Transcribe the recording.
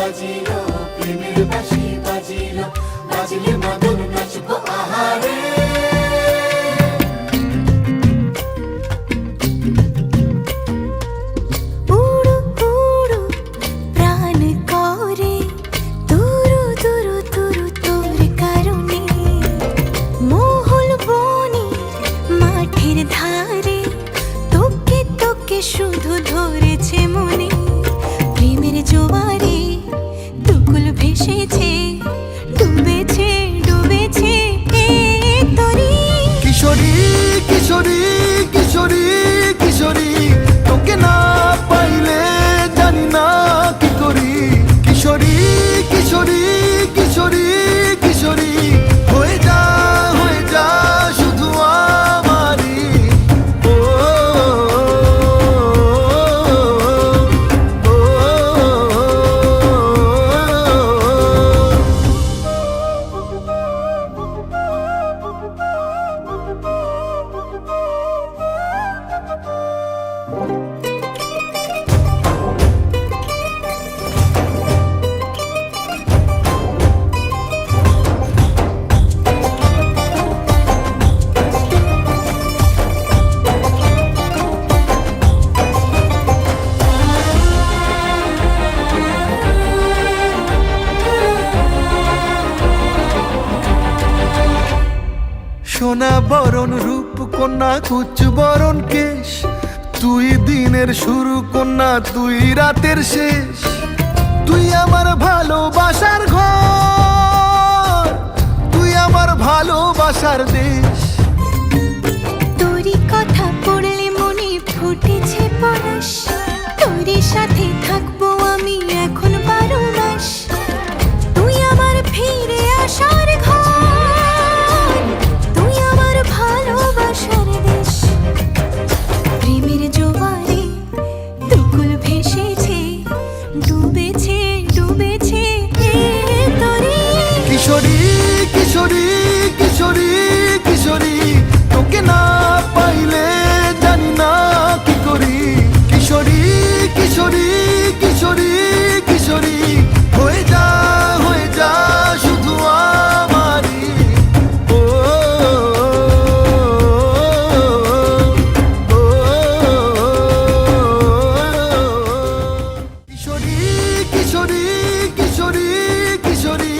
বাজিলো, প্রেমের বাঁশি বাজিলো, বাজলে মদন নাচবো আহারে। উড়ু উড়ু প্রাণ করে তুরু তুরু তুরু তোর কারণে, মহল বনে মাঠের ধারে তোকে তোকে শুধু ধরেছে মনে। প্রেমের জোয়ারে দুকুল ভেসেছে, ডুবেছে ডুবেছে এ তরি। কিশোরী কিশোরী কিশোরী কিশোরী, তোকে না পাইলে জানি না কি করি। কিশোরী কিশোরী কিশোরী কিশোরী, হয়ে যা শুধু আমারই। ও ও, ও, সোনা বরণ রূপ কন্যা কুচ বরণ কেশ, তুই দিনের শুরু কন্যা তুই রাতের শেষ। তুই আমার ভালোবাসার ঘর, তুই আমার ভালোবাসার দেশ। তোরই কথা পড়লে মনে ফুটেছে পরশ, তোরই সাথে থাকবো আমি এখন 12 মাস। তুই আমার ফিরে আসার ঘর, তুই আমার ভালোবাসার দেশ। প্রেমের জোয়ারে দুকুল ভেসেছে, ডুবেছে ডুবেছে এ তরি। কিশোরী কিশোরী কিশোরী কিশোরী, তোকে না পাইলে জানি না কি করি। কিশোরী কিশোরী কিশোরী কিশোরী, হয়ে যা শুধু আমারই। ও ও, কিশোরী কিশোরী কিশোরী কিশোরী,